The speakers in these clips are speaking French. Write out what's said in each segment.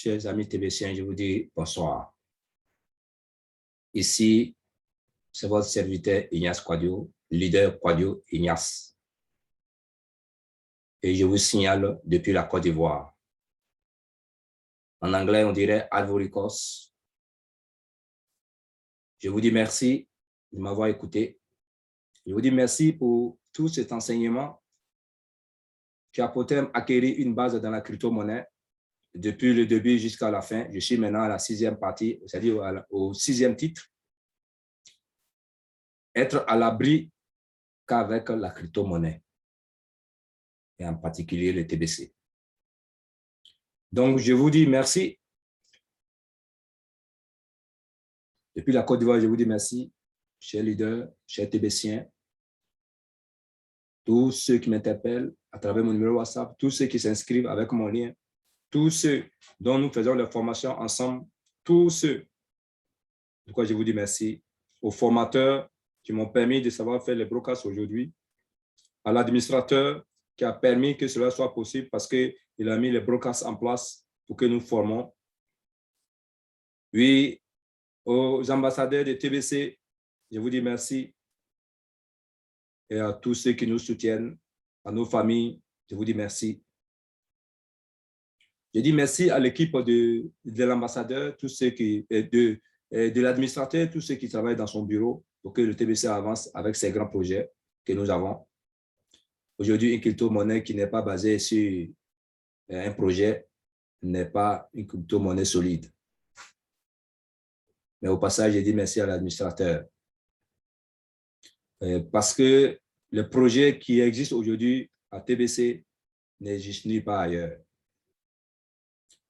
chers amis TBCiens, je vous dis bonsoir. Ici, c'est votre serviteur Ignace Quadio, leader Quadio Ignace. Et je vous signale depuis la Côte d'Ivoire. En anglais, on dirait Ivory Coast. Je vous dis merci de m'avoir écouté. Je vous dis merci pour tout cet enseignement qui a pour thème acquérir une base dans la crypto-monnaie depuis le début jusqu'à la fin. Je suis maintenant à la 6e partie, c'est-à-dire au 6e titre. Être à l'abri qu'avec la crypto-monnaie, et en particulier le TBC. Donc, je vous dis merci. Depuis la Côte d'Ivoire, je vous dis merci, chers leaders, chers TBCiens, tous ceux qui m'interpellent à travers mon numéro WhatsApp, tous ceux qui s'inscrivent avec mon lien, tous ceux dont nous faisons les formations ensemble, tous ceux. De quoi je vous dis merci aux formateurs qui m'ont permis de savoir faire les broadcasts aujourd'hui, à l'administrateur qui a permis que cela soit possible parce qu'il a mis les broadcasts en place pour que nous formons. Oui, aux ambassadeurs de TBC, je vous dis merci. Et à tous ceux qui nous soutiennent, à nos familles, je vous dis merci. Je dis merci à l'équipe de l'ambassadeur, tous ceux qui, de l'administrateur, tous ceux qui travaillent dans son bureau pour que le TBC avance avec ces grands projets que nous avons. Aujourd'hui, une crypto-monnaie qui n'est pas basée sur un projet n'est pas une crypto-monnaie solide. Mais au passage, je dis merci à l'administrateur. Parce que le projet qui existe aujourd'hui à TBC n'existe nulle part ailleurs.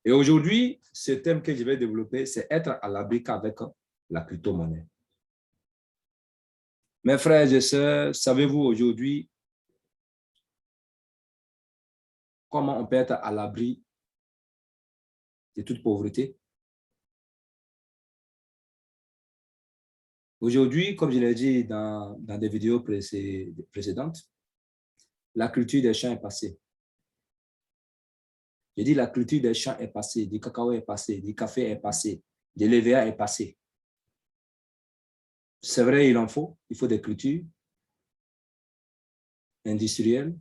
Et aujourd'hui, ce thème que je vais développer, c'est être à l'abri qu'avec la crypto-monnaie. Mes frères et sœurs, savez-vous aujourd'hui comment on peut être à l'abri de toute pauvreté? Aujourd'hui, comme je l'ai dit dans des vidéos précédentes, la culture des champs est passée. Je dis la culture des champs est passée, du cacao est passé, du café est passé, de l'EVA est passé. C'est vrai, il en faut. Il faut des cultures industrielles,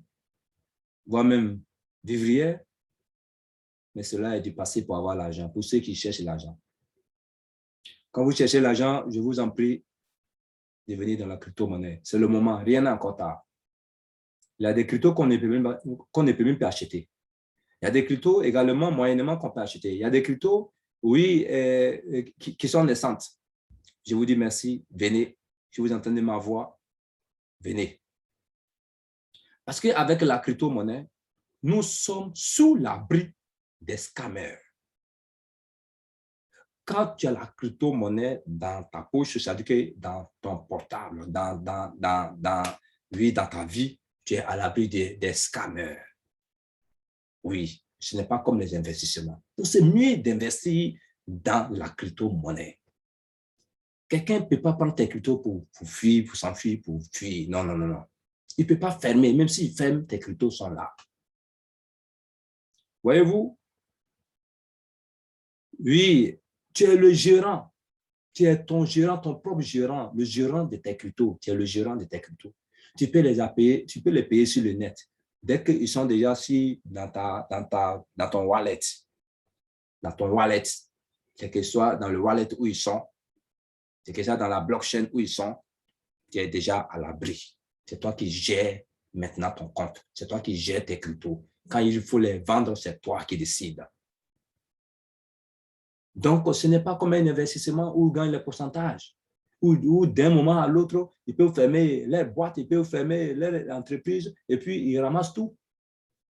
voire même vivrières, mais cela est du passé pour avoir l'argent, pour ceux qui cherchent l'argent. Quand vous cherchez l'argent, je vous en prie de venir dans la crypto-monnaie. C'est le moment, rien n'est encore tard. Il y a des cryptos qu'on ne peut même pas acheter. Il y a des cryptos également moyennement qu'on peut acheter. Il y a des cryptos, oui, qui sont naissantes. Je vous dis merci, venez. Si vous entendez ma voix, venez. Parce qu'avec la crypto-monnaie, nous sommes sous l'abri des scammers. Quand tu as la crypto-monnaie dans ta poche, c'est-à-dire que dans ton portable, dans ta vie, tu es à l'abri des scammers. Oui, ce n'est pas comme les investissements. Donc, c'est mieux d'investir dans la crypto-monnaie. Quelqu'un ne peut pas prendre tes cryptos pour fuir, pour s'enfuir, pour fuir. Non, non, non, non. Il ne peut pas fermer. Même s'il ferme, tes cryptos sont là. Voyez-vous? Oui, tu es le gérant. Tu es ton gérant, ton propre gérant, le gérant de tes cryptos. Tu es le gérant de tes cryptos. Tu peux les payer sur le net. Dès qu'ils sont déjà dans ton wallet, quel que soit dans le wallet où ils sont, quel que soit dans la blockchain où ils sont, tu es déjà à l'abri. C'est toi qui gères maintenant ton compte. C'est toi qui gères tes cryptos. Quand il faut les vendre, c'est toi qui décides. Donc, ce n'est pas comme un investissement où ils gagnent les pourcentages. Où d'un moment à l'autre, ils peuvent fermer les boîtes, ils peuvent fermer les entreprises et puis ils ramassent tout.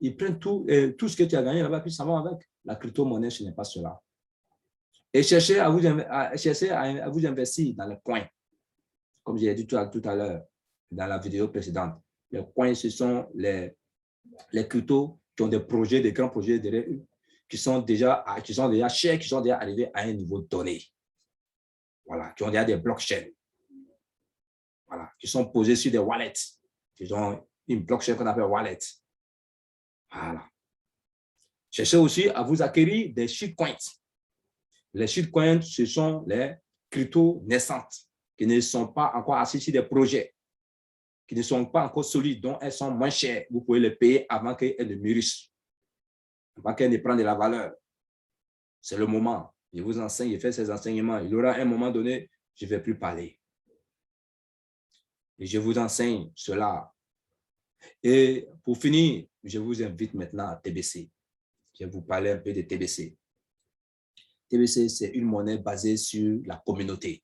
Ils prennent tout, et tout ce que tu as gagné là-bas, puis ça va avec. La crypto-monnaie, ce n'est pas cela. Et cherchez à vous investir dans les coins. Comme j'ai dit tout à l'heure dans la vidéo précédente. Les coins, ce sont les cryptos qui ont des projets, des grands projets derrière eux, qui sont déjà chers, qui sont déjà arrivés à un niveau donné. Voilà, qui ont déjà des blockchains. Voilà, qui sont posés sur des wallets. Ils ont une blockchain qu'on appelle wallet. Voilà. Cherchez aussi à vous acquérir des shitcoins. Les shitcoins, ce sont les cryptos naissantes qui ne sont pas encore assises sur des projets, qui ne sont pas encore solides, dont elles sont moins chères. Vous pouvez les payer avant qu'elles ne mûrissent, avant qu'elles ne prennent de la valeur. C'est le moment. Je vous enseigne, je fais ces enseignements. Il y aura un moment donné, je ne vais plus parler. Et je vous enseigne cela. Et pour finir, je vous invite maintenant à TBC. Je vais vous parler un peu de TBC. TBC, c'est une monnaie basée sur la communauté.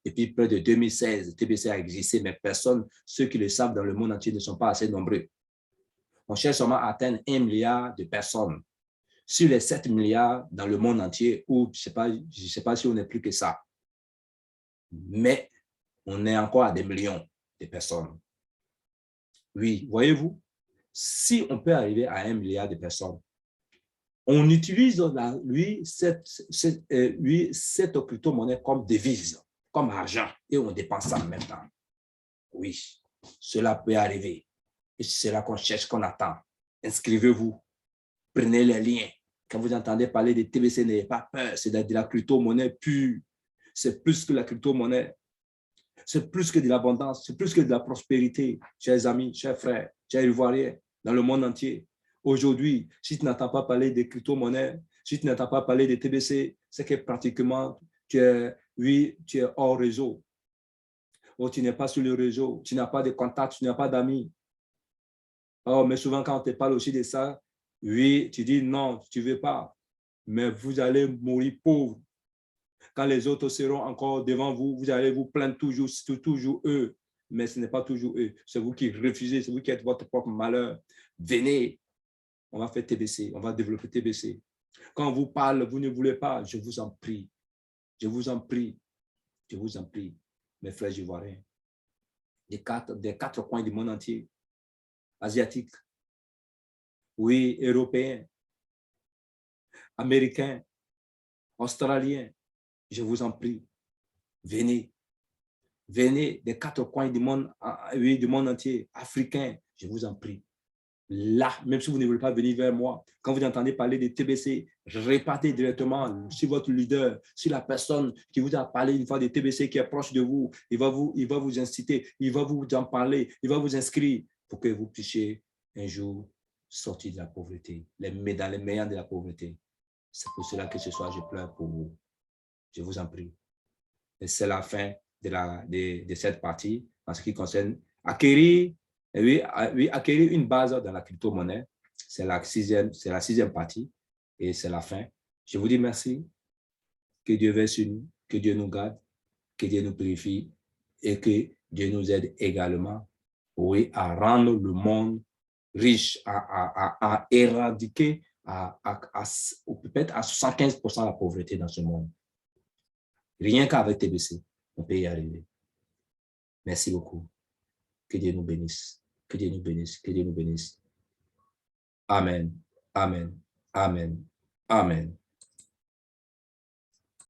Depuis près de 2016, TBC a existé, mais personne, ceux qui le savent dans le monde entier, ne sont pas assez nombreux. On cherche seulement à atteindre 1 milliard de personnes. Sur les 7 milliards dans le monde entier, ou je ne sais pas si on n'est plus que ça, mais on est encore à des millions de personnes. Oui, voyez-vous, si on peut arriver à 1 milliard de personnes, on utilise cette crypto-monnaie comme devise, comme argent, et on dépense ça en même temps. Oui, cela peut arriver. Et c'est là qu'on cherche, qu'on attend. Inscrivez-vous, prenez les liens. Quand vous entendez parler de TBC, n'ayez pas peur, c'est de la crypto-monnaie pure. C'est plus que la crypto-monnaie. C'est plus que de l'abondance, c'est plus que de la prospérité, chers amis, chers frères, chers Ivoiriens, dans le monde entier. Aujourd'hui, si tu n'entends pas parler de crypto-monnaies, si tu n'entends pas parler de TBC, c'est que pratiquement, tu es hors réseau. Ou tu n'es pas sur le réseau, tu n'as pas de contacts, tu n'as pas d'amis. Oh, mais souvent, quand on te parle aussi de ça, oui, tu dis non, tu ne veux pas. Mais vous allez mourir pauvre. Quand les autres seront encore devant vous, vous allez vous plaindre toujours eux. Mais ce n'est pas toujours eux. C'est vous qui refusez, c'est vous qui êtes votre propre malheur. Venez, on va faire TBC, on va développer TBC. Quand on vous parle, vous ne voulez pas, je vous en prie. Je vous en prie. Je vous en prie, mes frères ivoiriens. Des quatre coins du monde entier, asiatiques, oui, européens, américains, australiens, je vous en prie, venez. Venez des quatre coins du monde, oui, du monde entier, africains, je vous en prie. Là, même si vous ne voulez pas venir vers moi, quand vous entendez parler de TBC, repartez directement sur votre leader, sur la personne qui vous a parlé une fois de TBC qui est proche de vous. Il va vous inciter, il va vous en parler, il va vous inscrire pour que vous puissiez un jour sortir de la pauvreté, dans les meilleurs de la pauvreté. C'est pour cela que ce soir, je pleure pour vous. Je vous en prie. Et c'est la fin de cette partie en ce qui concerne acquérir une base dans la crypto-monnaie. C'est la sixième partie et c'est la fin. Je vous dis merci. Que Dieu veille sur nous, que Dieu nous garde, que Dieu nous purifie et que Dieu nous aide également, oui, à rendre le monde riche, à éradiquer peut-être à 75% la pauvreté dans ce monde. Rien qu'avec TBC, on peut y arriver. Merci beaucoup. Que Dieu nous bénisse. Que Dieu nous bénisse. Que Dieu nous bénisse. Amen. Amen. Amen. Amen.